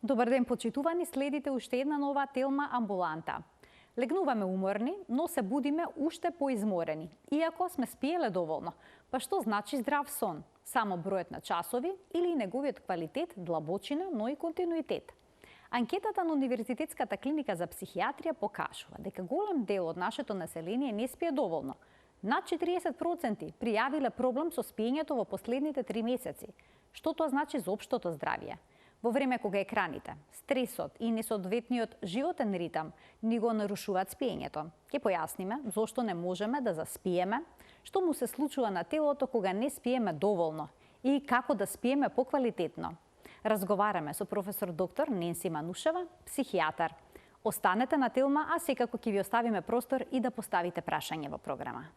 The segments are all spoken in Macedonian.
Добар ден, почитувани, следите уште една нова Телма амбуланта. Легнуваме уморни, но се будиме уште поизморени, иако сме спиеле доволно. Па што значи здрав сон? Само бројот на часови или неговиот квалитет, длабочина, но и континуитет? Анкетата на Универзитетската клиника за психијатрија покажува дека голем дел од нашето население не спие доволно. Над 40% пријавиле проблем со спиењето во последните 3 месеци. Што тоа значи за општото здравје? Во време кога екраните, стресот и несоодветниот животен ритам ни го нарушуваат спиењето. Ќе појасниме зошто не можеме да заспиеме, што му се случува на телото кога не спиеме доволно и како да спиеме поквалитетно. Разговараме со професор доктор Ненси Манушева, психијатар. Останете на Телма, а секако ќе ви оставиме простор и да поставите прашање во програма.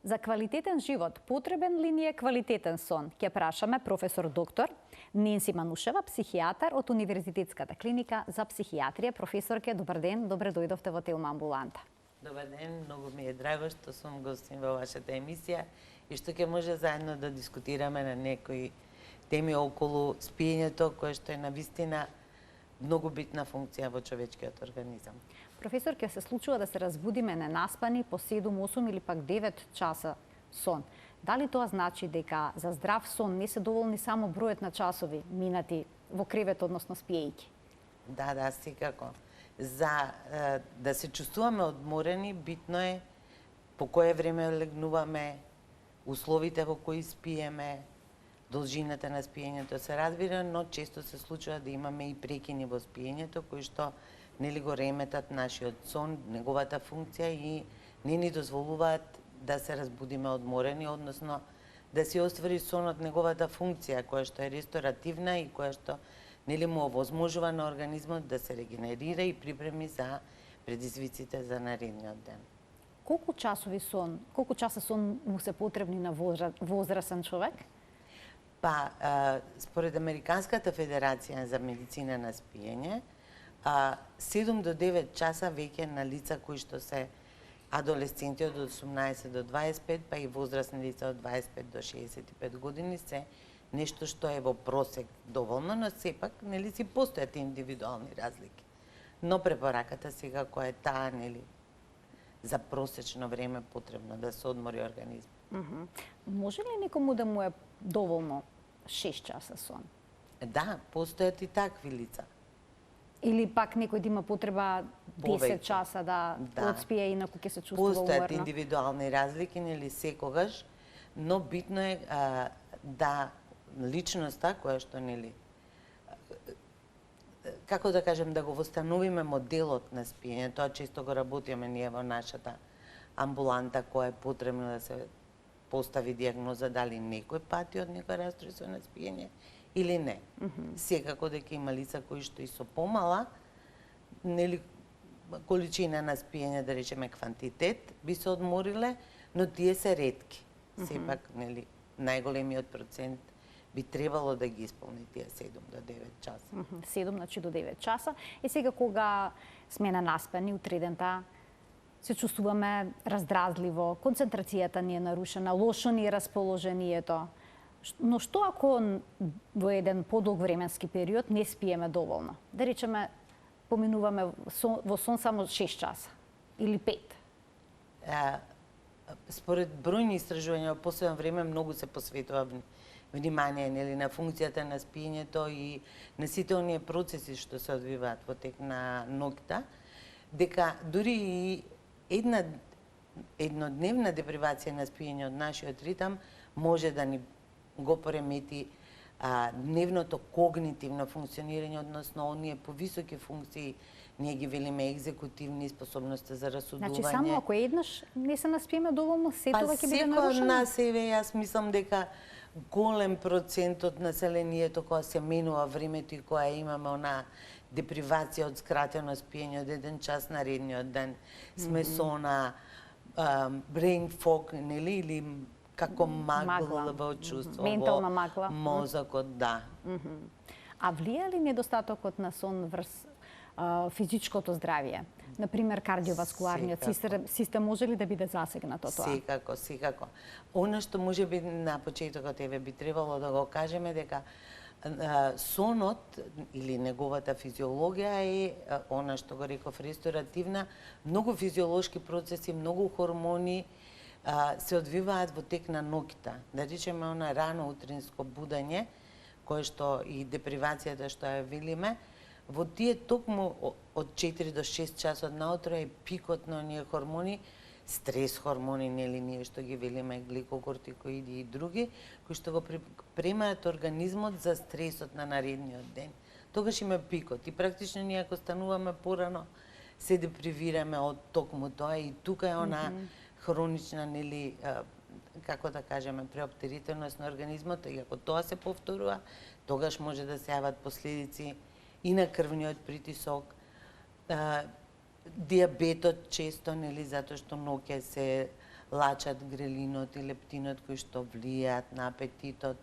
За квалитетен живот потребен ли ни е квалитетен сон? Ќе прашаме професор доктор Ненси Манушева, психијатар од Универзитетската клиника за психијатрија. Професорке, добар ден, добре дојдовте во Телма амбуланта. Добар ден, многу ми е драго што сум гостин во вашата емисија и што ќе може заедно да дискутираме на некои теми околу спиењето, кое што е навистина многу битна функција во човечкиот организам. Професор, ќе се случува да се разбудиме ненаспани по 7, 8 или пак 9 часа сон. Дали тоа значи дека за здрав сон не се доволни само бројот на часови минати во кревет, односно спиејќи? Да, секако. За да се чувствуваме одморени, битно е по кое време легнуваме, условите во кои спиеме, должината на спиењето се разбира, но често се случува да имаме и прекини во спиењето кои што нели го реметат нашиот сон, неговата функција и не ни дозволуваат да се разбудиме одморени, односно да се оствари сонот неговата функција која што е ресторативна и која што нели му овозможува на организмот да се регенерира и припреми за предизвиците за наредниот ден. Колку часа сон му се потребни на возрасен човек? Па, според Американската федерација за медицина на спиење, 7 до 9 часа веќе на лица кои што се адолесценти од 18 до 25, па и возрастни лица од 25 до 65 години се нешто што е во просек доволно, но сепак нели си постојат индивидуални разлики. Но препораката секако е таа, нели, за просечно време потребно да се одмори организмот. Може ли некому да му е доволно 6 часа сон? Да, постојат и такви лица. Или пак некој да има потреба 10 часа да одспие, инаку ќе се чувствува уморно? Постојат индивидуални разлики, нели секогаш, но битно е да личноста која што нели како да кажем, да го восстановиме моделот на спиење. Тоа често го работиме ние во нашата амбуланта, која е потребно да се постави диагноза дали некој пати од некој расстройство на спиење или не. Секако дека има лица кои што и со помала нели количина на спиење, да речеме квантитет, би се одмориле, но тие се ретки. Сепак нели најголемиот процент би требало да ги исполни тие 7 до 9 часа. 7 значи до 9 часа. И сега кога сме наспани утредента, се чувствуваме раздразливо, концентрацијата ни е нарушена, лошо ни е расположението. Но што ако во еден подолг временски период не спиеме доволно? Да речеме, поминуваме во сон само 6 часа или 5? Според бројни истражувања во последно време многу се посветува внимание нели на функцијата на спиењето и на сите оние процеси што се одвиваат во тек на ноќта, дека дури и еднодневна депривација на спиење од нашиот ритам може да ни го поремети дневното когнитивно функционирање, односно оние повисоки функции, ние ги велиме екзекутивни, способности за расудување. Значи само ако еднаш не се наспиеме доволно, се тоа ќе биде нарушено? Па секој од нас, јас мислам дека голем процент од населението кога се менува времето и кога имаме она депривација од скратено спиење од 1 час наредниот ден, сме со она brain fog, нели, или како магла во чувство, ментална магла, мозокот, да. А влија ли недостатокот на сон врз физичкото здравје? Например, кардиоваскуларниот систем може ли да биде засегнат од тоа? Секако, секако. Она што може би на почетокот би требало да го кажеме дека сонот или неговата физиологија е она што го реков ресторативна, многу физиолошки процеси, многу хормони се одвиваат во тек на ноќта. Да речеме она рано утринско будање, кое што и депривацијата што ја велиме, во тие токму од 4 до 6 часот наутро е пикот на оние хормони, стрес хормони, нели ние што ги велиме гликокортикоиди и други, кои што го припремаат организмот за стресот на наредниот ден. Тогаш има пикот и практично ние ако стануваме порано се депривираме од токму тоа и тука е она хронична, нели, како да кажеме, преоптерителност на организмот, и ако тоа се повторува, тогаш може да се јават последици и на крвниот притисок, диабетот често, нели, затоа што ноќе се лачат грелинот и лептинот кои што влијаат на апетитот.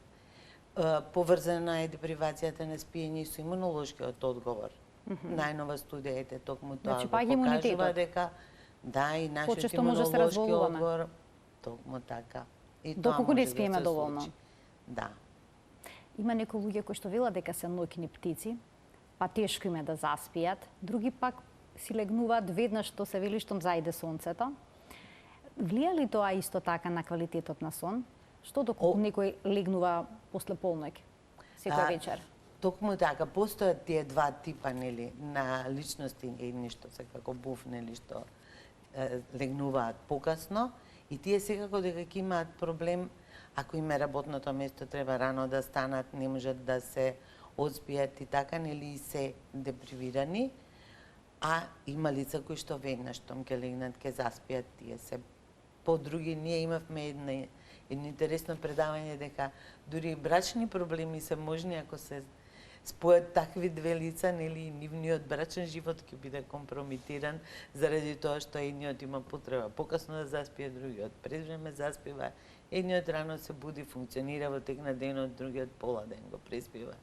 Поврзана е депривацијата на спиење со имунолошкиот одговор. Најнова студија е токму тоа го покажува дека да, и нашиот имунолошки одговор токму така. И доколку не спиеме доволно. Да. Има некои луѓе кои што велат дека се ноќни птици, па тешко им е да заспијат, други пак си легнуваат веднаш што се вели штом зајде сонцето. Влија ли тоа исто така на квалитетот на сон? Што доколку некој легнува после полноќ, секој вечер? Токму така, постојат тие два типа, нели, на личности, едни што се како буф, нели, што легнуваат покасно, и тие секако дека ќе имаат проблем, ако им е работното место, треба рано да станат, не можат да се одспијат и така, нели, и се депривирани, а има лица кои што веднаш штом ќе легнат, ќе заспијат, тие се подруги. Ние имавме едно интересно предавање дека дури и брачни проблеми се можни ако се спојат такви две лица, нели, и нивниот брачен живот ќе биде компромитиран заради тоа што едниот има потреба покасно да заспие, другиот предвреме заспива, едниот рано се буди, функционира во тек на денот, другиот пола ден го преспива.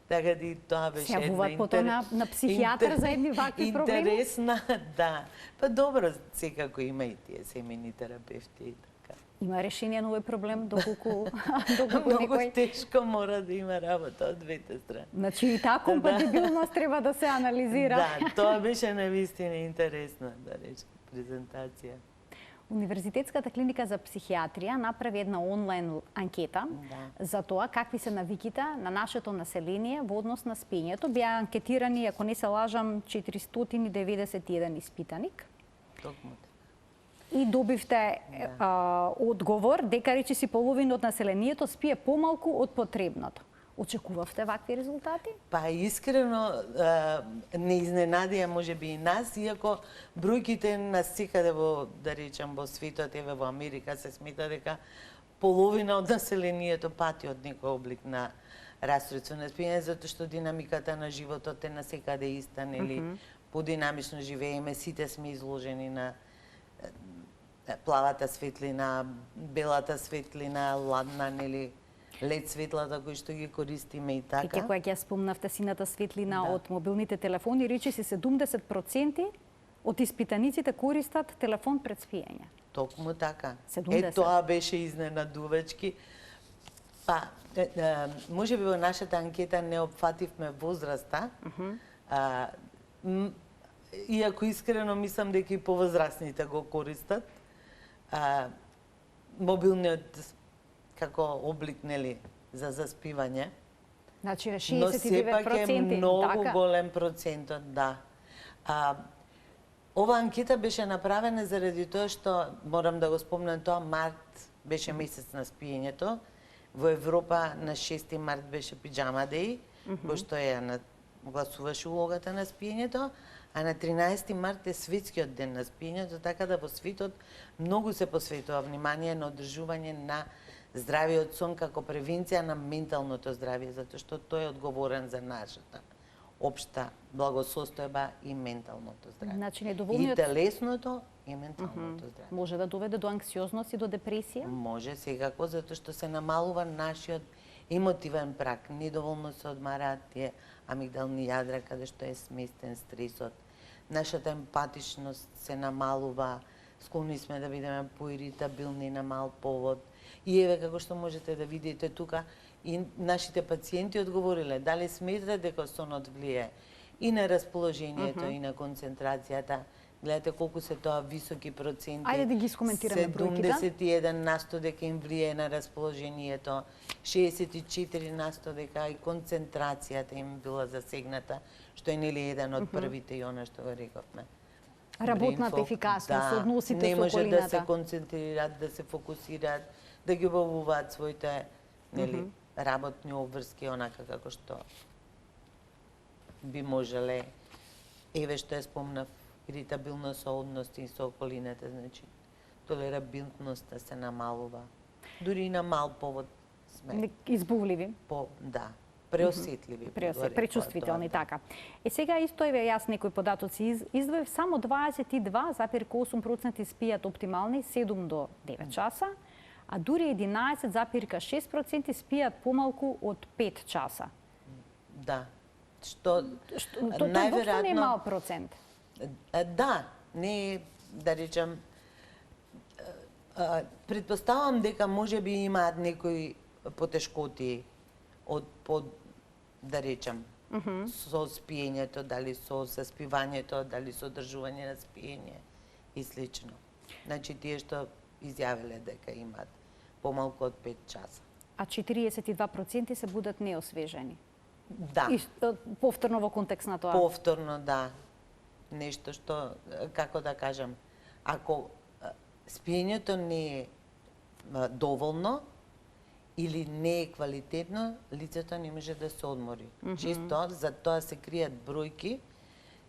Така и тоа беше една потоа на психијатар за едни вакви проблеми? Интересна, да. Па добро, секако има и тие семејни терапевти и така. Има решение на овој проблем, доколку Многу тешко мора да има работа од двете страни. Значи и таа компатибилност треба да се анализира. Да, тоа беше навистина интересна, да речем, презентација. Универзитетската клиника за психијатрија направи една онлайн анкета за тоа какви се навиките на нашето население во однос на спиењето. Беа анкетирани, ако не се лажам, 491 испитаник. Токму. И добивте одговор дека речиси половина од населението спие помалку од потребното. Очекувавте вакви резултати? Па искрено не изненадија можеби и нас, иако бројките на секаде во, да речам, во светот, еве во Америка се смета дека половина од населението пати од некој облик на расстройство на спиење, затоа што динамиката на животот е на секаде иста, нели, подинамично живееме, сите сме изложени на плавата светлина, белата светлина, ладна, нели, лед светлата кои што ги користиме и така. И кога ќе спомнавте сината светлина од мобилните телефони, речиси 70% од испитаниците користат телефон пред спиење. Токму така. 70. Тоа беше изненадувачки. Па, може би во нашата анкета не опфативме возраста, иако искрено мислам дека и повозрастните го користат. Мобилниот како облик, нели, за заспивање. Значи 69%. Но сепак е многу голем процентот, да. Ова анкета беше направена заради тоа што, морам да го спомнам тоа, март беше месец на спиењето. Во Европа на 6 март беше пиџама деј, кој што ја гласуваше улогата на спиењето, а на 13 март е светскиот ден на спиењето, така да во светот многу се посветува внимание на одржување на здравиот сон како превенција на менталното здравје, затоа што тој е одговорен за нашата општа благосостојба и менталното здравје. Значи, и телесното и менталното здравје. Може да доведе до анксиозност и до депресија? Може, секако, затоа што се намалува нашиот Емотивен прак, недоволно се одмараат тие амигдални јадра каде што е сместен стресот. Нашата емпатичност се намалува, склони сме да бидеме поиритабилни на мал повод. И еве како што можете да видите тука, и нашите пациенти одговориле дали сметате дека сонот влие и на расположението и на концентрацијата. Гледате колку се тоа високи проценти. Ајде да ги искоментираме бројките. 71% дека им влие на расположението, 64% дека и концентрацијата им била засегната, што е нели еден од првите и она што го рековме. Работната ефикасност, односите со околината. Не може да се концентрираат, да се фокусираат, да ги обавуваат своите нели работни обврски онака како што би можеле. Еве што ја спомнав, иритабилност со односи со околината, значи толерабилноста се намалува. Дури и на мал повод сме избувливи. Преосетливи. Пречувствителни, така. Сега исто еве јас некои податоци издвоив, само 22,8% спијат оптимални 7 до 9 часа, а дури 11,6% спијат помалку од 5 часа. Да. Што најверојатно не е мал процент. Да, не да речам, предпоставам дека можеби имаат некои потешкоти да речам, со спиењето, дали со заспивањето, дали со одржување на спиење и слично. Значи тие што изјавиле дека имаат помалку од 5 часа. А 42% се будат неосвежени. Да. И повторно во контекст на тоа. Повторно, да. Нешто што, како да кажам, ако спиењето не е доволно или не е квалитетно, лицето не може да се одмори. Често за тоа се кријат бројки.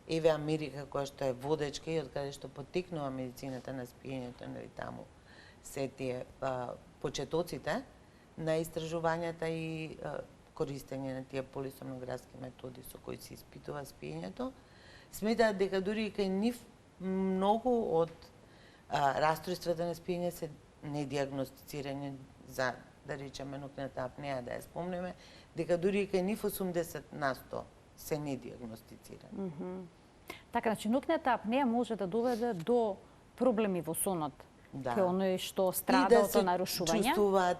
Еве Америка, која што е водечка и од каде што потекнува медицината на спиењето, нели таму се тие почетоците на истражувањата и користење на тие полисомнографски методи со кои се испитува спиењето, сметаат дека дури и кај нив многу од расстройствата на спиење се недиагностицирани за, да речеме, нокната апнеа, да ја спомнеме, дека дури и кај нив 80% се недиагностицирани. Така, значи, нокната апнеа може да доведе до проблеми во сонот, кај оној што страда од нарушување. И да се чувствуваат,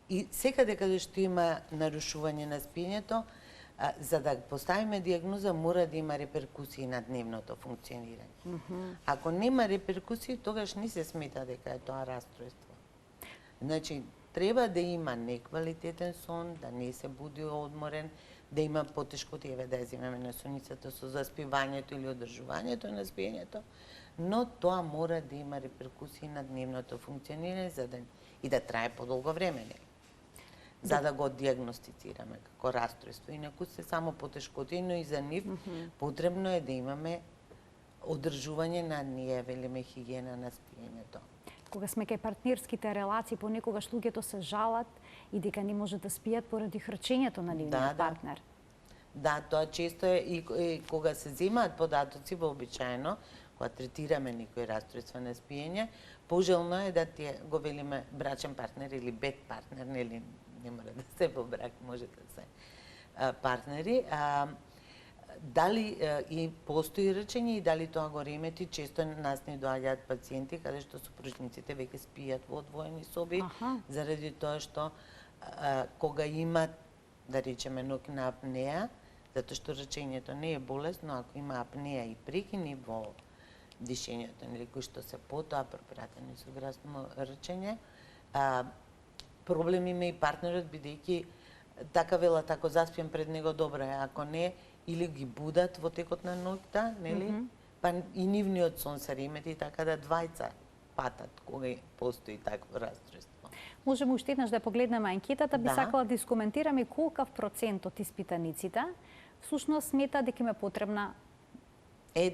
и секаде каде што има нарушување на спиењето, за да поставиме диагноза, мора да има реперкусии на дневното функционирање. Ако нема реперкусии, тогаш не се смета дека е тоа расстройство. Значи, треба да има неквалитетен сон, да не се буди одморен, да има потешкоти, еве да ја земеме на соницата со заспивањето или одржувањето на спиењето, но тоа мора да има реперкусии на дневното функционирање и да трае подолго време, за да го диагностицираме како расстройство. Инаку се само потешкоти, но и за нив потребно е да имаме одржување на ние, велиме, хигиена на спиењето. Кога сме кај партнерските релации, понекогаш луѓето се жалат и дека не може да спијат поради хрчењето на нивниот партнер. Да, тоа често е и кога се земаат податоци вообичаено, кога третираме некој расстройство на спиење, пожелно е да тие го велиме брачен партнер или бед партнер, нели не мора да се во брак, може да се партнери, дали и постои речење и дали тоа го ремети. Често нас не доаѓаат пациенти каде што супружниците веќе спијат во одвоени соби, заради тоа што кога имат, да речеме, нокна апнеа, затоа што речењето не е болест, но ако има апнеа и прекини во дишењето, нели, кои што се потоа пропратени со грасно речење, проблем има и партнерот, бидејќи така велат, ако заспиам пред него добро е, ако не, или ги будат во текот на ноќта, нели? Па и нивниот сон се ремети, така да двајца патат кога постои такво расстройство. Можеме уште еднаш да погледнеме анкетата, би сакала да искоментираме колкав процент од испитаниците всушност смета дека им е потребна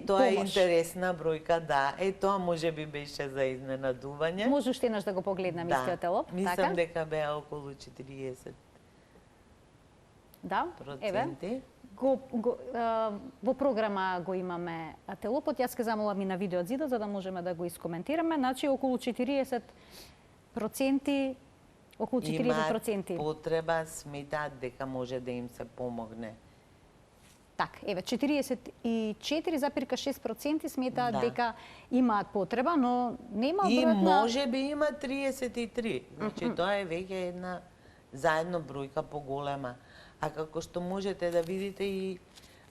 тоа е интересна бројка, да. Тоа можеби беше за изненадување. Може уште еднаш да го погледнеме истиот елоп, така? Мислам дека беа околу 40%. Да, еве. Во програма го имаме телопот. Јас ке замолам и на видео зидот за да можеме да го искоментираме. Значи, околу 40% Околу 40%. потреба, сметаат дека може да им се помогне. Так, еве 44,6% сметаат Да. дека имаат потреба, но нема И бројот на... може би има 33. Значи тоа е веќе една заедно бројка поголема. А како што можете да видите и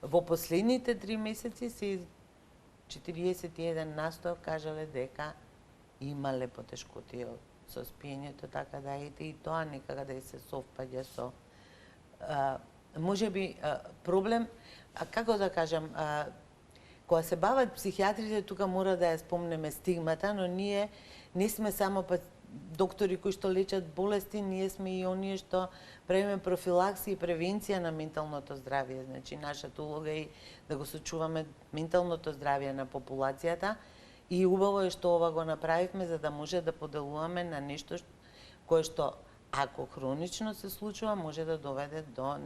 во последните 3 месеци се 41% кажале дека имале потешкотии со спиењето, така да ете и тоа некаде да се совпаѓа со можеби проблем, како да кажам, кога се бават психијатрите, тука мора да ја спомнеме стигмата, но ние не сме само доктори кои што лечат болести, ние сме и оние што правиме профилаксија и превенција на менталното здравје. Значи, нашата улога е да го сочуваме менталното здравје на популацијата и убаво е што ова го направивме за да може да поделуваме на нешто кое што ако хронично се случува може да доведе до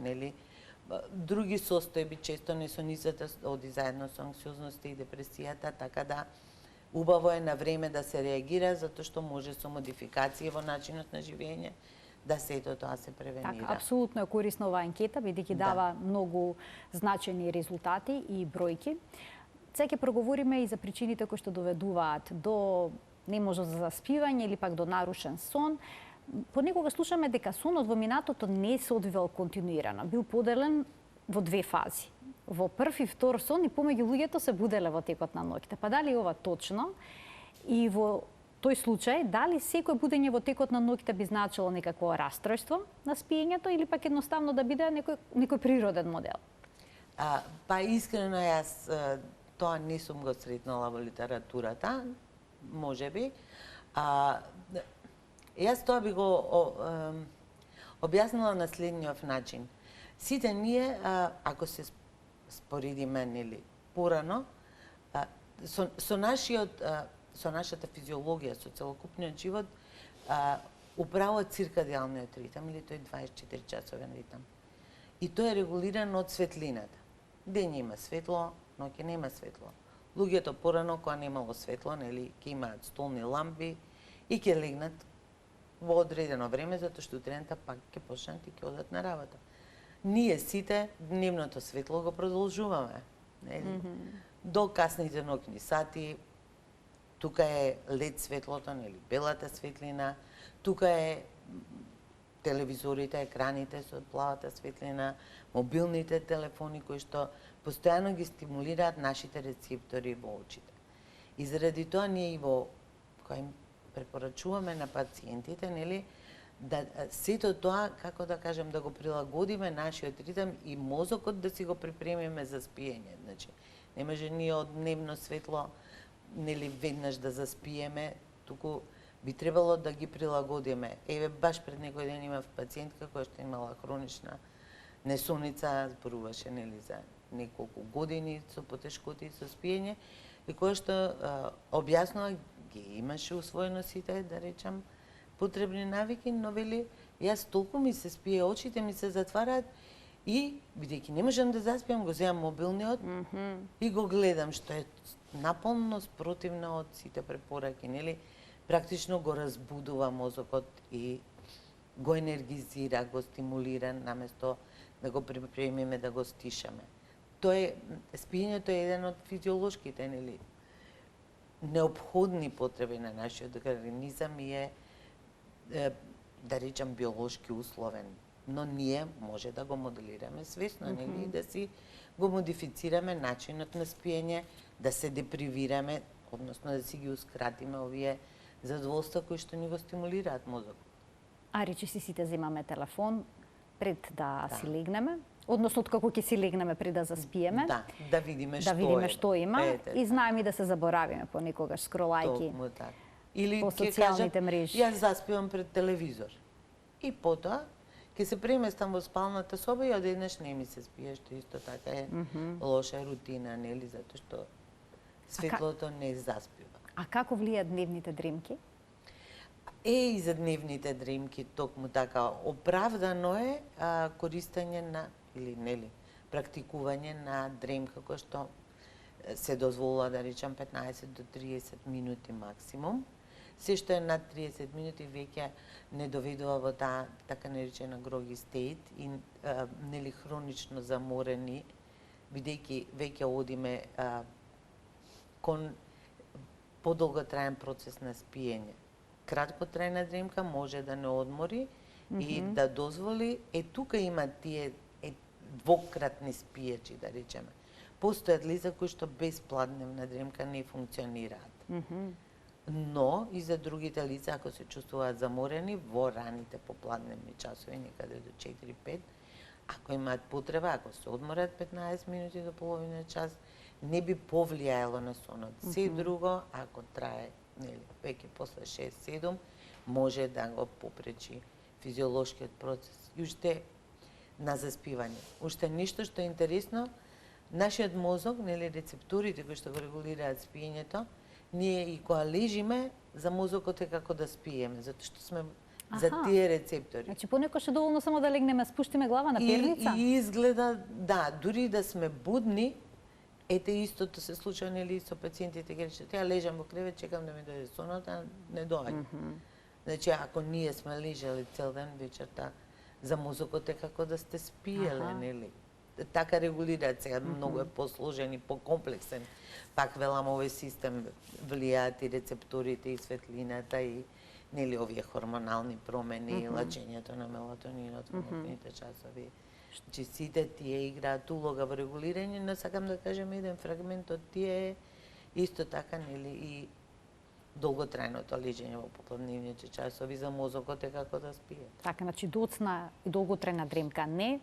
други состојби, често несоницата оди заедно со анксиозноста и депресијата, така да убаво е на време да се реагира затоа што може со модификации во начинот на живење да сето тоа се превенира. Така, апсолутно е корисна оваа анкета, бидејќи дава многу значајни резултати и бројки. Сега ќе проговориме и за причините кои што доведуваат до неможност за заспивање или пак до нарушен сон. Понекогаш слушаме дека сонот во минатото не се одвивал континуирано, бил поделен во две фази. Во прв и втор сон и помеѓу луѓето се буделе во текот на ноќта. Па дали ова точно? И во тој случај, дали секој будење во текот на ноќта би значило некакво растројство на спиењето или пак едноставно да биде некој природен модел? Па искрено јас тоа не сум го сретнала во литературата, можеби. Јас тоа би го објаснила на следниот начин. Сите ние, ако се споредиме порано, со нашата физиологија, со целокупниот живот, управо циркадијалниот ритам или тој 24-часовен ритам. И тој е регулиран од светлината. Дење има светло, ноќе нема светло. Луѓето порано кога немало светло, ќе имаат столни лампи и ќе легнат во одредено време затоа што утрената пак ќе почнат и ќе одат на работа. Ние сите дневното светло го продолжуваме. До касните ноќни сати, тука е лед светлото, белата светлина, тука е телевизорите, екраните со плавата светлина, мобилните телефони кои што постојано ги стимулираат нашите рецептори во очите. И заради тоа ние и во кој им препорачуваме на пациентите, да сето тоа, како да кажем, да го прилагодиме нашиот ритам и мозокот да си го припремиме за спиење. Значи, не може ние од дневно светло веднаш да заспиеме, туку би требало да ги прилагодиме. Еве, баш пред некој ден имав пациентка која што имала хронична несоница, зборуваше за неколку години со потешкоти со спиење, и која што објаснува ги имаше усвоено сите, да речам, потребни навики, но вели, јас толку ми се спие, очите ми се затвараат и, бидејќи не можам да заспиам, го земам мобилниот и го гледам, што е наполно спротивно од сите препораки, практично го разбудува мозокот и го енергизира, го стимулира, наместо да го припремиме, да го стишаме. Спиењето е еден од физиолошките, неопходни потреби на нашиот организам и е, да речам, биолошки условен. Но ние може да го моделираме свесно, и да си го модифицираме начинот на спиење, да се депривираме, односно да си ги ускратиме овие задоволства кои што ни го стимулираат мозок. А речиси сите земаме телефон пред да си легнеме, односно откако ќе си легнеме пред да заспиеме. Да видиме што има и знаеме да се заборавиме понекогаш скролајки по социјалните мрежи. Јас заспивам пред телевизор. И потоа ќе се преместам во спалната соба и одеднаш не ми се спие, што исто така е лоша рутина, затоа што светлото не заспива. А како влијаат дневните дремки? И за дневните дремки токму така оправдано е користење на практикување на дремка кој што се дозволува, да речам, 15 до 30 минути максимум. се што е над 30 минути веќе не доведува во таа така наречена groggy state и нели хронично заморени, бидејќи веќе одиме кон подолготраен процес на спиење. Краткотрајна дремка може да не одмори и да дозволи, тука има тие двократни спиечи, да речеме. Постојат лица кои што без пладневна дремка не функционираат. Но и за другите лица, ако се чувствуваат заморени во раните попладневни часови, некаде до 4-5, ако имаат потреба, ако се одморат 15 минути до половина час, не би повлијаело на сонот. Се друго, ако трае, нели, веќе после 6-7, може да го попречи физиолошкиот процес. И уште на заспивање. Уште нешто што е интересно, нашиот мозок, нели, рецепторите кои што го регулираат спиењето, ние и кога лежиме, за мозокот е како да спиеме, затоа што сме за тие рецептори. Значи понекогаш е доволно само да легнеме, спуштиме глава на перница? И изгледа, да, дури да сме будни, ете истото се случува, нели, со пациентите, ќе речат, ја лежам во кревет, чекам да ми дојде сонот, а не доаѓа. Значи, ако ние сме лежали цел ден вечерта, за мозокот е како да сте спиеле, нели? Така регулираат сега, многу е посложен и покомплексен. Пак велам, овој систем влијаат и рецепторите, и светлината, и нели овие хормонални промени, и лачењето на мелатонинот во ноќните часови. Че сите тие играат улога во регулирање, но сакам да кажем еден фрагмент од тие е исто така, нели, и долготрајното лежење во попладневните часови за мозокот е како да спие. Така, значи доцна и долготрајна дремка не.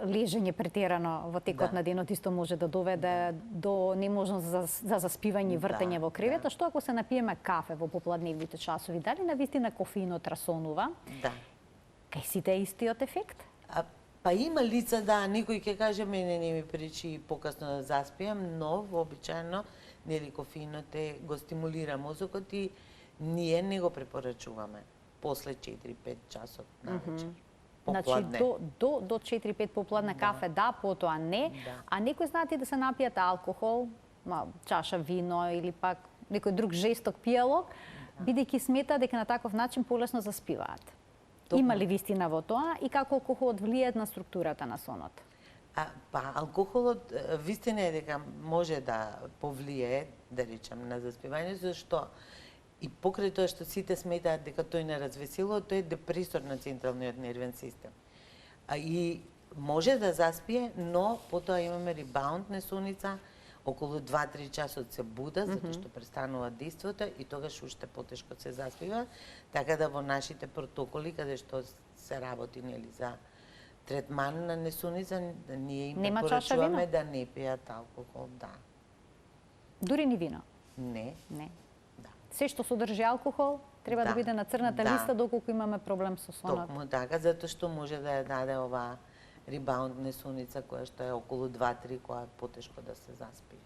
Лежење претерано во текот на денот исто може да доведе до неможност за заспивање и вртење во креветот. Што ако се напиеме кафе во попладневните часови? Дали навистина кофеинот расонува? Да. Кај сите е истиот ефект? Па има лица, да, некој ќе каже, мене не ми пречи покасно да заспиам, но вообичаено, нели, кофеинот го стимулира мозокот и ние не го препорачуваме после 4-5 часот на вечер. Значи до 4-5 попладне кафе да, потоа не, а некои знаат и да се напијат алкохол, чаша вино или пак некој друг жесток пијалок, бидејќи смета дека на таков начин полесно заспиваат. Има ли вистина во тоа и како алкохолот влијае на структурата на сонот? Па алкохолот вистина е дека може да повлијае, да речем, на заспивање, зашто и покрај тоа што сите сметаат дека тој не развеселува, тој е депресор на централниот нервен систем. И може да заспие, но потоа имаме ребаунд несоница, околу 2-3 часот се буда, затоа што престанува дејството и тогаш уште потешко се заспива, така да во нашите протоколи, каде што се работи, нели, за третман на несоница, ние им препорачуваме да не пијат алкохол, да. Дури ни вино? Не. Не. Се што содржи алкохол треба да биде на црната листа доколку имаме проблем со сонот. Токму така, затоа што може да ја даде оваа ребаунд несоница која што е околу 2-3, која е потешко да се заспи.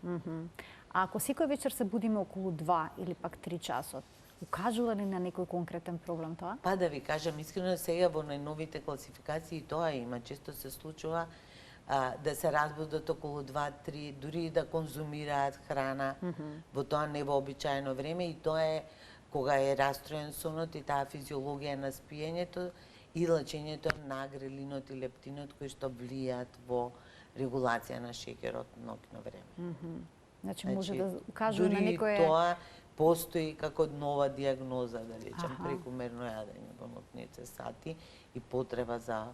А ако секој вечер се будиме околу 2 или пак 3 часот, укажува ли на некој конкретен проблем тоа? Па да ви кажам искрено, сега во најновите класификации тоа има, често се случува да се разбудат околу 2-3, дури и да конзумираат храна во тоа невообичаено време и тоа е кога е растроен сонот и таа физиологија на спиењето и лачењето на грелинот и лептинот кои што влијаат во регулација на шеќерот ноќно време. Значи може да укажува на некој... Дури тоа постои како нова диагноза, да речем, прекумерно јадење во ноќните сати и потреба за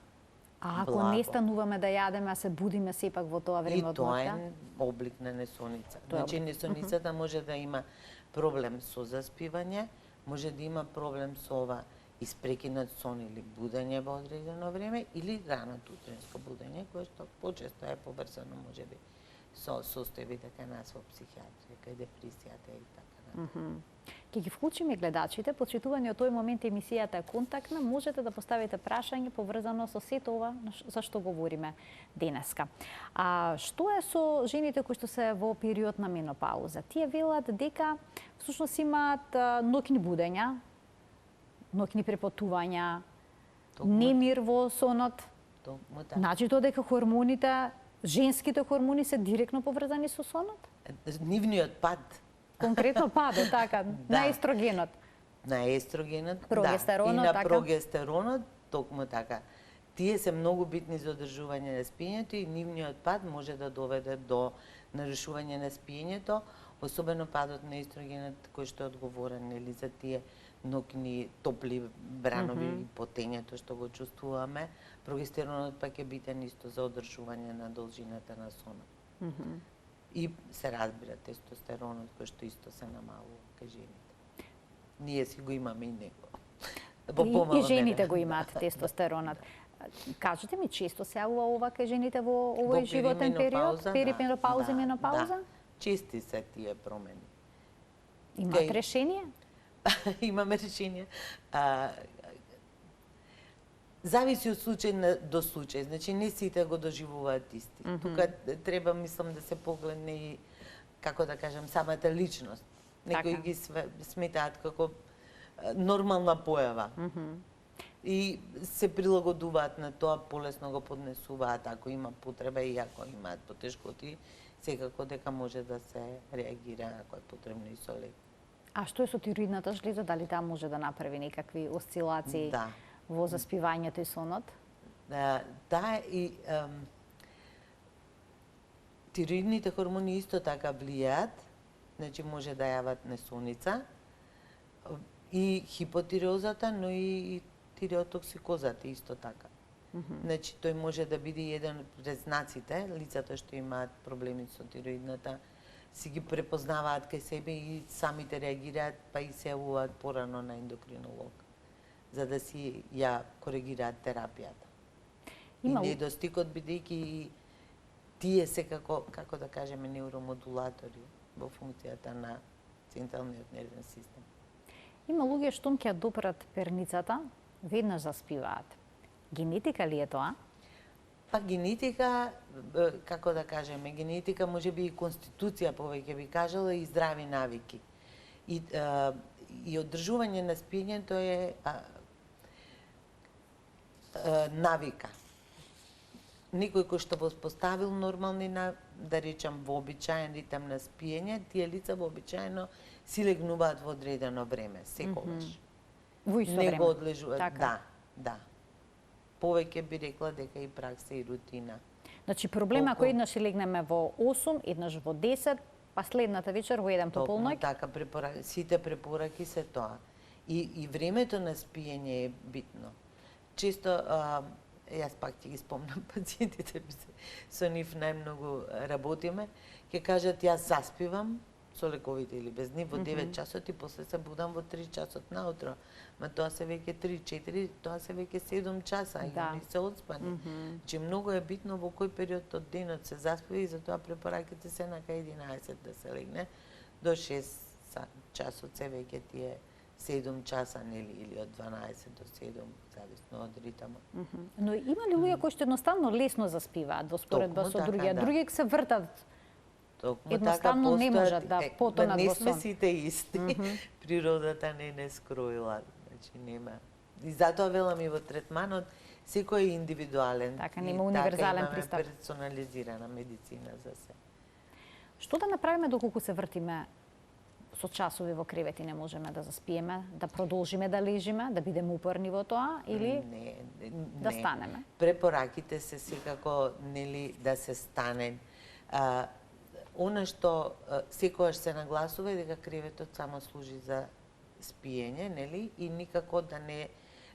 А ако не стануваме да јадеме, а се будиме сепак во тоа време од ноќта? И тоа е облик на несоница. Значи, несоницата може да има проблем со заспивање, може да има проблем со ова испрекинат сон или будење во одредено време, или раното утринско будење, кое што почесто е поврзано, може би, со состојбите кај нас во психијатрија, кај депресијата и така натаму. Ќе ги вклучиме гледачите, почитувани од тој момент емисијата е контактна, можете да поставите прашање поврзано со сето ова за што говориме денеска. А што е со жените кои што се во период на менопауза? Тие велат дека всушност имаат ноќни будења, ноќни препотувања, немир во сонот. Значи тоа дека хормоните, женските хормони се директно поврзани со сонот? Нивниот пат конкретно падот, така, на естрогенот. На естрогенот, Прогестеронот, и на така. прогестеронот, токму така. Тие се многу битни за одржување на спиењето и нивниот пад може да доведе до нарушување на спиењето, особено падот на естрогенот кој што е одговорен нели за тие ноќни топли бранови и потењето што го чувствуваме. Прогестеронот пак е битен исто за одржување на должината на сонот. И се разбира тестостеронот кој што исто се намалува кај жените. Ние си го имаме и него. И жените го имаат тестостеронот. Кажете ми, често се јавува ова кај жените во овој животен период? Перименопауза и менопауза? Да. Чести се тие промени. Имаат решение? Имаме решение. Зависи од случај до случај. Значи, не сите го доживуваат исти. Тука треба, мислам, да се погледне и, како да кажам, самата личност. Некои ги сметаат како нормална појава. И се прилагодуваат на тоа, полесно го поднесуваат ако има потреба и ако имаат потешкоти, секако дека може да се реагира ако е потребно и со лек. А што е со тироидната жлеза? Дали таа може да направи некакви осцилации во заспивањето и сонот? Да, и тироидните хормони исто така влијаат, значи може да јават несоница и хипотиреозата, но и тиреотоксикозата исто така. Значи тој може да биде еден од признаците, лицата што имаат проблеми со тироидната си ги препознаваат кај себе и самите реагираат, па и се јавуваат порано на ендокринолог, за да си ја коригираат терапијата. И недостигот бидејќи тие се како да кажеме неуромодулатори во функцијата на централниот нервен систем. Има луѓе што ќе допрат перницата, веднаш заспиваат. Генетика ли е тоа? Па генетика, како да кажеме, генетика може би и конституција повеќе би кажала и здрави навики. И одржување на спиењето е навика. Некој кој што воспоставил нормални, да речам, вообичаен ритам на спиење, тие лица вообичаено си легнуваат во одредено време, секогаш. Во исто време. Не го одлежуваат. Да. Повеќе би рекла дека и пракса и рутина. Значи проблема ако еднаш легнеме во 8, еднаш во 10, па следната вечер во 1 по полноќ. Така, сите препораки се тоа. И времето на спиење е битно. Често, јас пак ќе ги спомнам пациентите, со нив најмногу работиме, ќе кажат јас заспивам со лековите или без нив во 9 часот и после се будам во 3 часот наутро. Ма тоа се веќе 3-4, тоа се веќе 7 часа и они се одспани. Че многу е битно во кој период од денот се заспива и затоа препораките се на кај 11 да се легне, до 6 часот се веќе тие 7 часа, нели, или од 12 до 7, зависно од ритамот. Но има ли луѓе кои што едноставно лесно заспиваат во споредба со другија? Други се вртат едноставно не можат да потонат во сон. Не сме сите исти. Природата не скроила, значи нема. И затоа велам и во третманот секој е индивидуален. Така, нема универзален пристап. Така персонализирана медицина за се. Што да направиме доколку се вртиме со часови во кревет и не можеме да заспиеме, да продолжиме да лежиме, да бидеме упорни во тоа или да станеме? Препораките се секако нели да се стане. Она што секогаш се нагласува е дека креветот само служи за спиење, нели? И никако да не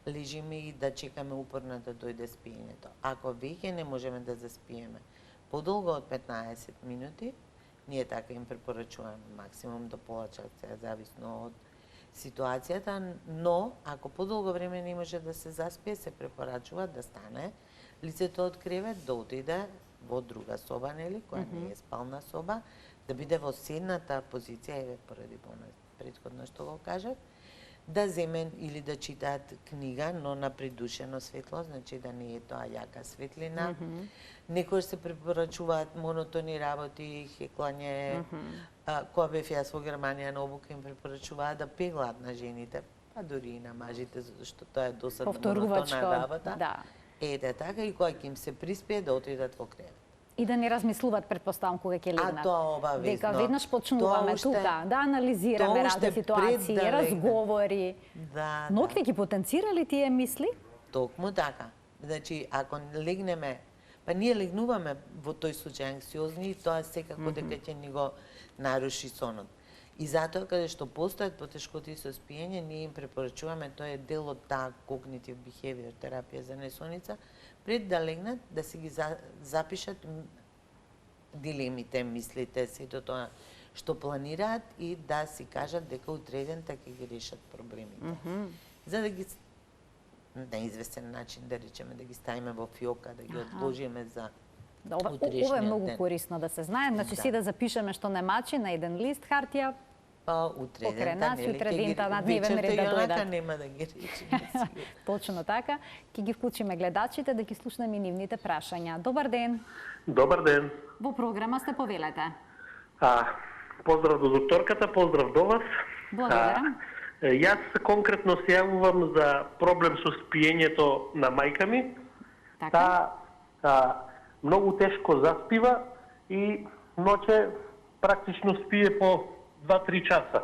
лежиме и да чекаме упорно да дојде спиењето. Ако веќе не можеме да заспиеме подолго од 15 минути, ние така им препорачуваме максимум до пола час, зависно од ситуацијата, но ако подолго време не може да се заспие, се препорачува да стане лицето од кревет, да отиде во друга соба, нели, која не е спална соба, да биде во седната позиција, поради претходно што го кажав, да земен или да читаат книга, но на придушено светло, значи да не е тоа јака светлина. Некој се препорачуваат монотони работи, хеклање. Кога бев јас во Германија на обука им препорачуваат да пеглаат на жените, па дури и на мажите, зашто тоа е досадна монотонна работа. Ете така, и кога ќе им се приспие да отидат во кревет. И да не размислуваат, предпоставам, кога ќе легнат. А тоа обавезно. Дека веднаш почнуваме тука, да анализираме разни ситуации, разговори. Да, Ноќне ги потенцирали тие мисли? Токму така. Значи, ако легнеме, па ние легнуваме во тој случај анксиозни, тоа секако дека ќе ни го наруши сонот. И затоа, каде што постојат потешкоти со спиење, ние им препорачуваме, тоа е дел од таа когнитив behavior терапија за несоница, пред да легнат, да си ги запишат дилемите, мислите, сето тоа што планираат и да си кажат дека утредента ќе ги решат проблемите. За да ги на известен начин, да речеме, да ги ставиме во фиока, да ги одложиме за утрешниот Ова е многу ден. корисно да се знае. Значи си да запишеме што не мачи на еден лист хартија, Па покрај утредента, нас, нели, утредента на дневен ред да дојдат. нема да ги речеме. Точно така. Ќе ги вклучиме гледачите да ги слушнеме и нивните прашања. Добар ден. Добар ден. Во програма сте, повелете. Поздрав до докторката, поздрав до вас. Благодарам. Јас конкретно се јавувам за проблем со спиењето на мајка ми. Така. Таа многу тешко заспива и ноќе практично спие по 2-3 часа.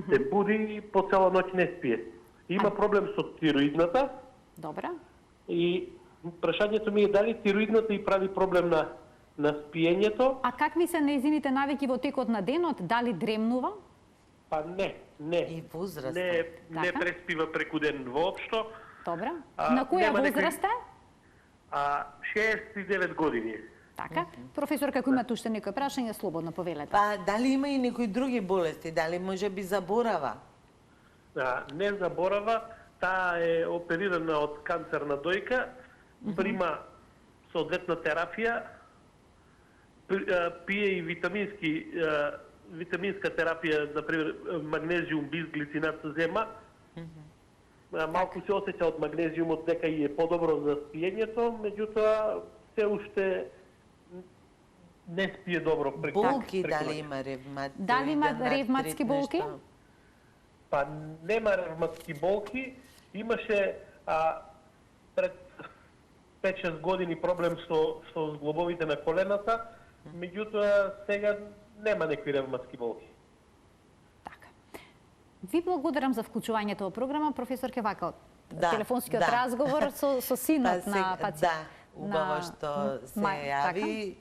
Се буди и по цела ноќ не спие. Има проблем со тироидната Добра. и прашањето ми е дали тироидната и прави проблем на спиењето. А какви се нејзините навики во текот на денот? Дали дремнува? Па не. И возраста. Не Така. преспива преку ден воопшто. Добра. На која нема некој- возраст е? 69 години. Така. Професор, како имате уште некој прашање, слободно повелете. Па дали има и некои други болести? Дали може би заборава? Не заборава, таа е оперирана од канцер на дојка, прима соодветна терапија, пие и витаминска терапија, например магнезиум бисглицинат зема. Малку се осеќа од магнезиумот дека и е подобро за спиењето, меѓутоа се уште не спие добро преку Болки преку дали ноќ. има ревматоиден Дали има артрит, ревматски болки? нешто? Па нема ревматски болки, имаше пред 5-6 години проблем со зглобовите на колената, меѓутоа сега нема некои ревматски болки. Така. Ви благодарам за вклучувањето во програма, професор Кевака. Да, Телефонскиот да. разговор со синот на пациент. Да, убаво што се јави.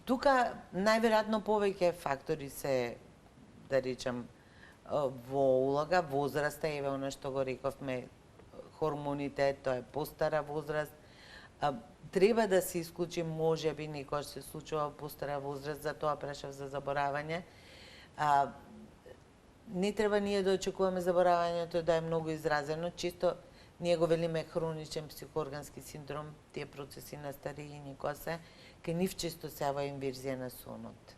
Тука најверојатно повеќе фактори се, да речам, во улога, возраста, еве она што го рековме, хормоните, тоа е постара возраст. Треба да се исклучи, можеби некој се случува во постара возраст, за тоа прашав за заборавање. Не треба ние да очекуваме заборавањето да е многу изразено, чисто ние го велиме хроничен психооргански синдром, тие процеси на старење кои се, кај нив често се јава инверзија на сонот.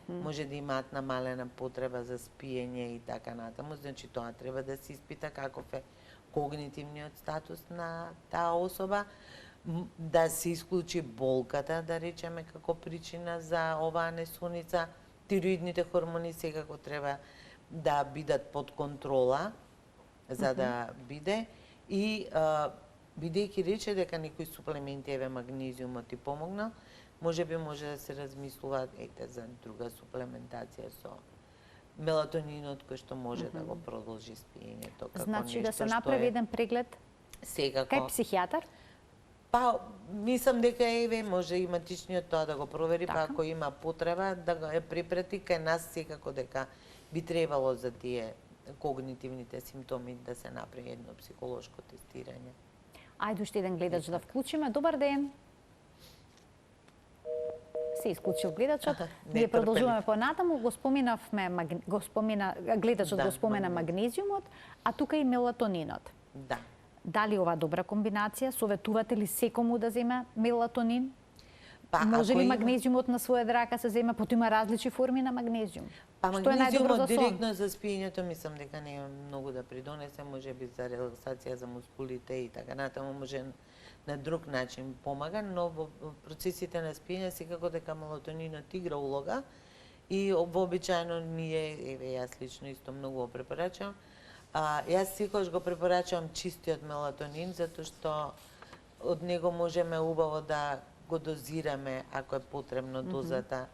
Може да имаат намалена потреба за спиење и така натаму, значи тоа треба да се испита каков е когнитивниот статус на таа особа, да се исклучи болката, да речеме, како причина за оваа несоница. Тироидните хормони секако треба да бидат под контрола, за да биде. И бидејќи рече дека некои суплементи, еве магнезиумот ти помогнал, можеби може да се размислуваат за друга суплементација со мелатонинот кој што може да го продолжи спиењето. Значи да се направи еден преглед секако кај психијатар? Па, мислам дека еве може и матичниот тоа да го провери, Така. па ако има потреба да го препрати кај нас секако дека би требало за тие когнитивните симптоми да се направи едно психолошко тестирање. Ајде уште еден гледач да вклучиме. Добар ден. Се исклучил гледачот. Ние продолжуваме понатаму, гледачот го спомена магнезиумот, а тука и мелатонинот. Да. Дали ова добра комбинација? Советувате ли секому да земе мелатонин? Па, Може ако ли има- магнезиумот на своја драка се зема? Потоа има различни форми на магнезиум. Па Што е најдобро за магнезиумот сон? директно за спиењето мислам дека не многу да придонесе, може би за релаксација за мускулите и така натаму, може на друг начин помага, но во процесите на спиење секако дека мелатонинот игра улога и вообичаено ние, еве јас лично исто многу го препорачувам. Јас секогаш го препорачувам чистиот мелатонин затоа што од него можеме убаво да го дозираме ако е потребно дозата.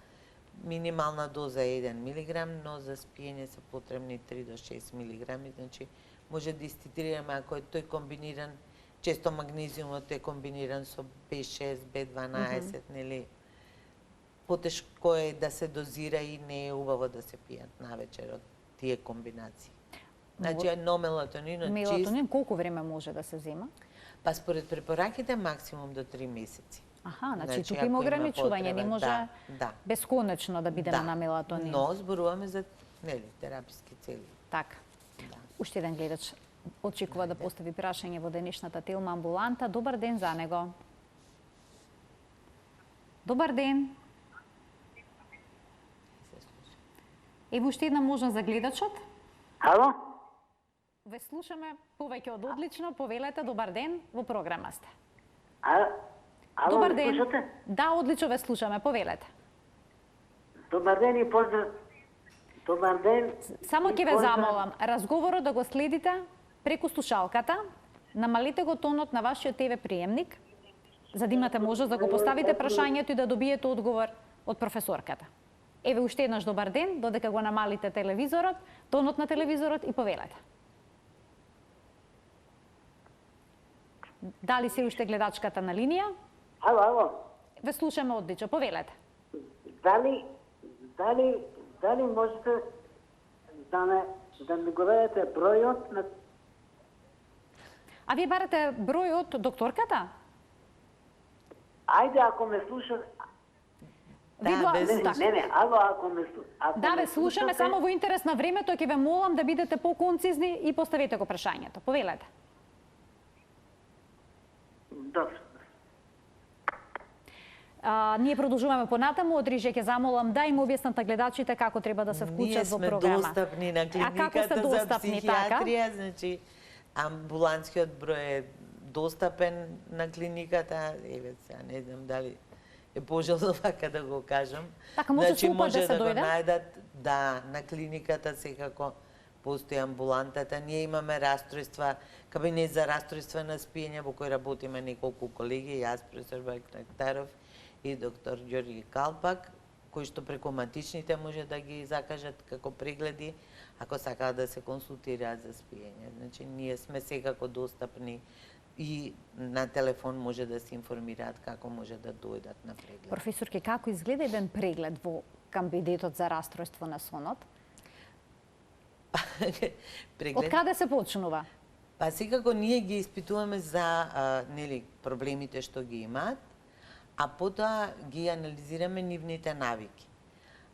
Минимална доза е 1 милиграм, но за спиење се потребни 3 до 6 милиграми, значи може да изтитрираме ако е тој комбиниран, често магнезиумот е комбиниран со B6, B12, нели? Потешко е да се дозира и не е убаво да се пијат навечер од тие комбинации. Значи едно мелатонинот чист, Мелатонин колку време може да се зема? па според препораките максимум до 3 месеци. Аха, значи Значи, тука ако има има ограничување, не потреба, може да. бесконечно да бидеме на мелатонин. Но зборуваме за нели тераписки цели. Така. Да. Уште еден гледач очекува да постави прашање во денешната Телма амбуланта. Добар ден за него. Добар ден. Ево уште една можност за гледачот. Ало? Ве слушаме повеќе од одлично. Повелете, добар ден, во програма сте. Ало, Добар ме ден. слушате? Да, одлично ве слушаме, повелете. Добар ден и поздрав. Добар ден. Само и ќе ве поздрав. замолам, разговорот да го следите преку слушалката, намалите го тонот на вашиот ТВ приемник, за да имате можност да го поставите прашањето и да добиете одговор од професорката. Еве уште еднаш добар ден, додека го намалите телевизорот, тонот на телевизорот и повелете. Дали се уште гледачката на линија? Ало. Ве слушаме одлично, повелете. Дали можете да ми го дадете бројот на... А вие барате бројот докторката? Ајде, ако ме слушате... Ви без Не, ало, ако ме слушате... Да, ве слушаме, само во интерес на времето ќе ве молам да бидете по-концизни и поставете го прашањето. Повелете. Добро. Ние продолжуваме понатаму, Одриже ќе замолам да им објаснат на гледачите како треба да се вклучат во програма. Ние сме достапни на клиниката за психијатрија, значи амбулантскиот број е достапен на клиниката. Еве сега не знам дали е пожелно вака да го кажам. Така, може слупот да се го дојде? најдат, да, на клиниката секако постои амбулантата. Ние имаме расстройства, кабинет за расстройства на спиење во кој работиме неколку колеги, јас, професор Бакнактаров и доктор Ѓорги Калпак, кои што преку матичните може да ги закажат како прегледи, ако сакаат да се консултираат за спиење. Значи, ние сме секако достапни и на телефон може да се информираат како може да дојдат на преглед. Професорке, како изгледа еден преглед во кабинетот за расстройство на сонот? Од каде се почнува? Па секако ние ги испитуваме за нели проблемите што ги имаат, а потоа ги анализираме нивните навики.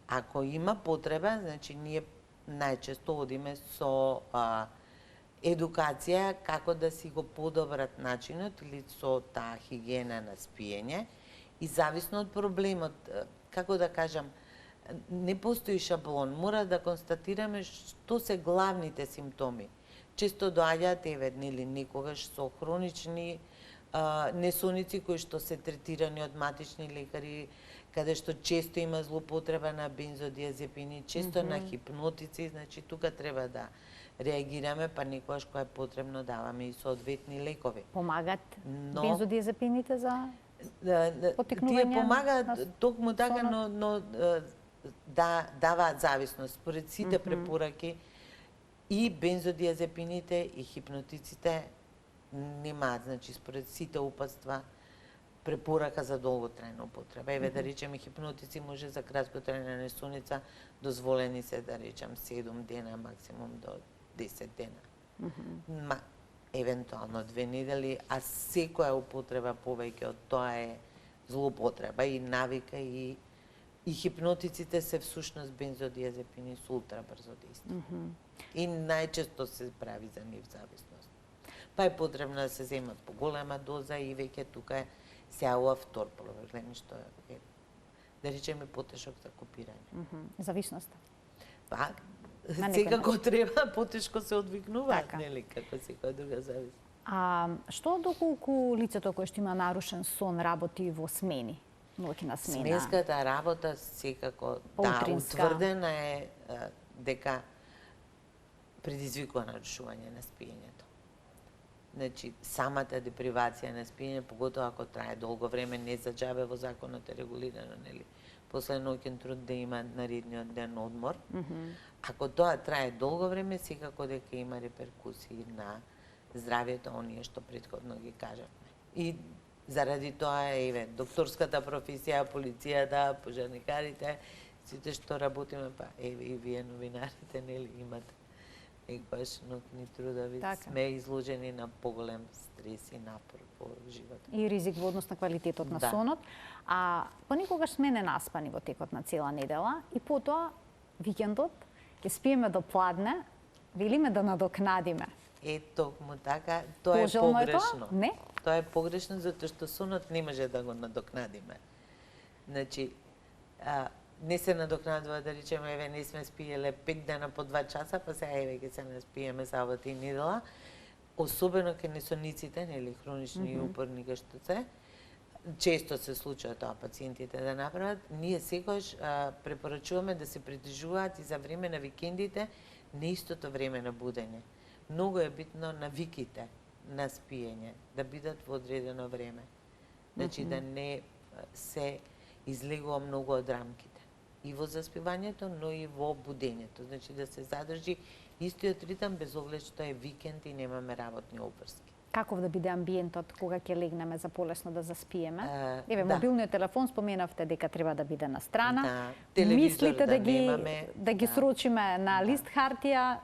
Ако има потреба, значи ние најчесто одиме со едукација како да си го подобрат начинот или со таа хигиена на спиење и зависно од проблемот, како да кажам, не постои шаблон, мора да констатираме што се главните симптоми. Често доаѓаат еве нели некогаш со хронични несоници кои што се третирани од матични лекари, каде што често има злоупотреба на бензодиазепини, често на хипнотици, значи тука треба да реагираме, па некогаш кога е потребно даваме и соодветни лекови. Помагат бензодиазепините за потикнување? Тие помагаат токму така, но да даваат зависност. Според сите препораки и бензодиазепините и хипнотиците немаат, значи според сите упатства препорака за долготрајна употреба. Еве да речеме хипнотици може за краткотрајна несоница, дозволени се да речем 7 дена, максимум до 10 дена. Евентуално 2 недели, а секоја употреба повеќе од тоа е злоупотреба и навика и хипнотиците се всушност бензодиазепини со ултра брзо дејство. И најчесто се прави за нив зависност. Па е потребно да се земат по голема доза и веќе тука се јавува втор проблем, што е, да речеме, потешок за копирање. Зависноста. Па, секако треба, потешко се одвикнуваат, Така. нели, како секоја друга зависност. А што доколку лицето кое што има нарушен сон работи во смени, ноќна смена? Сменската работа секако, да, Утринска. утврдена е дека предизвикува нарушување на спиењето. Значи, самата депривација на спиење, поготоа ако трае долго време, не за џабе во законот е регулирано, нели? После ноќен труд да има наредниот ден одмор. Ако тоа трае долго време, секако дека има реперкусии на здравјето, оние што претходно ги кажавме. И заради тоа, еве, докторската професија, полицијата, пожарникарите, сите што работиме, па еве и вие новинарите, нели, имате некојаш ноќни трудови, сме изложени на поголем стрес и напор во животот. И ризик во однос на квалитетот на сонот. А понекогаш сме ненаспани во текот на цела недела и потоа викендот ќе спиеме до пладне, велиме да надокнадиме. Токму така, тоа е погрешно. Не? Тоа е погрешно затоа што сонот не може да го надокнадиме. Значи, не се надокнадува, да речеме, еве, не сме спиеле 5 дена по 2 часа, па сега еве ќе се наспиеме сабота и недела. Особено кај несониците, нели, хронични и упорни кај што се, често се случува тоа пациентите да направат. Ние секогаш препорачуваме да се придržуваат и за време на викендите на истото време на будење. Многу е битно навиките на спиење да бидат во одредено време. Значи да не се излегува многу од рамките. И во заспивањето, но и во будењето. Значи да се задржи истиот ритам без оглед што е викенд и немаме работни обврски. Каков да биде амбиентот кога ќе легнеме за полесно да заспиеме? Еве, да. Мобилниот телефон споменавте дека треба да биде на страна. Да, телевизор мислите да немаме. Да ги срочиме на лист хартија,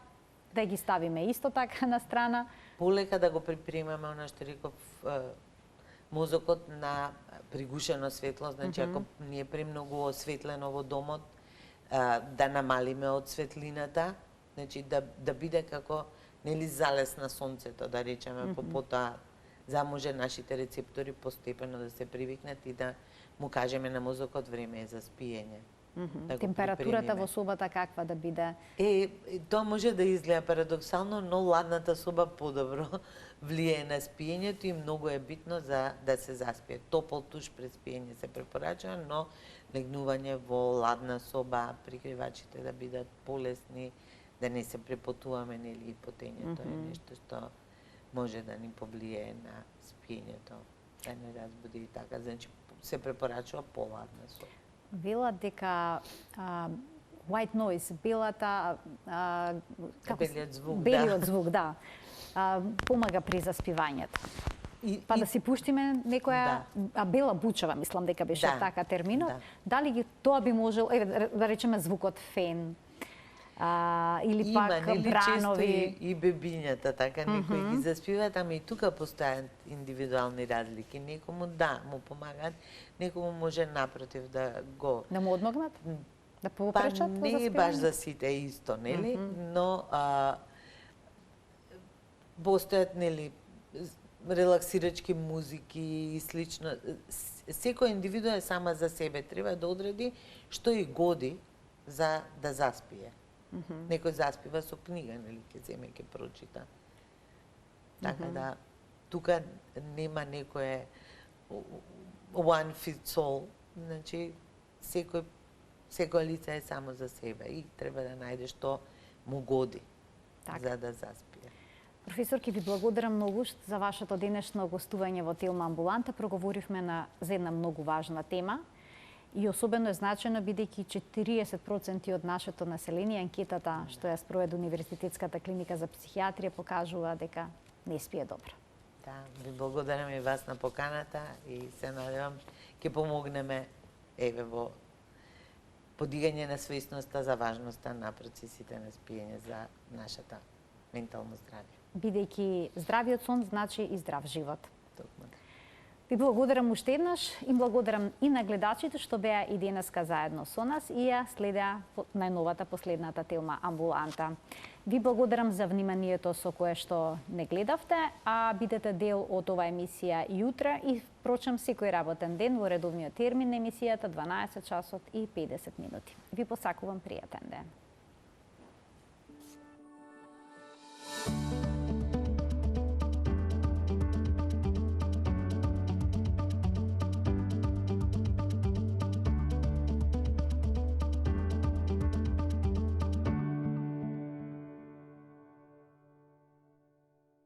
да ги ставиме исто така на страна. Полека да го припремаме, она што реков, мозокот на пригушено светло, значи ако ни е премногу осветлено во домот, да намалиме од светлината, значи да биде како нели залез на сонцето, да речеме, потоа за може нашите рецептори постепено да се привикнат и да му кажеме на мозокот време е за спиење. Да температурата во собата каква да биде? Тоа може да изгледа парадоксално, но ладната соба подобро влијае на спиењето и многу е битно за да се заспие. Топол туш пред спиење се препорачува, но легнување во ладна соба, прикривачите да бидат полесни, да не се препотуваме, нели, и потењето е нешто што може да ни повлијае на спиењето, да не разбуди и така. Значи се препорачува поладна соба. Велат дека white noise, белата белиот звук, белиот звук, да, помага при заспивањето. Па да си пуштиме некоја бела бучава, мислам дека беше така терминот. Дали ги тоа би можел, еве да речеме звукот фен, или пак бранови. Често и бебињата, така, некои ги заспиваат, ама и тука постојат индивидуални разлики. Некому му помагаат, некому може напротив да го... Да му одмогнат? Да попречат во заспивање? Не е баш за сите исто, нели? Но постојат, нели, релаксирачки музики и слично. Секој индивиду е сама за себе. Треба да одреди што и годи за да заспие. Некој заспива со книга, нели, ќе земе, ќе прочита. Така да, тука нема некое one fits all. Значи, секој лице е само за себе и треба да најде што му годи за да заспие. Професор, ќе ви благодарам многу за вашето денешно гостување во Телма амбуланта. Проговоривме за една многу важна тема. И особено е значено бидејќи 40% од нашето население, анкетата што ја спроведе Универзитетската клиника за психијатрија покажува дека не спие добро. Да, ви благодарам и вас на поканата и се надевам ќе помогнеме еве во подигање на свесноста за важноста на процесите на спиење за нашата ментално здравје. Бидејќи здравиот сон значи и здрав живот. Токму. Ви благодарам уште еднаш и благодарам и на гледачите што беа и денеска заедно со нас и ја следеа најновата последната Телма амбуланта. Ви благодарам за вниманието со кое што не гледавте, а бидете дел од оваа емисија и утре и впрочем секој работен ден во редовниот термин на емисијата 12 часот и 50 минути. Ви посакувам пријатен ден.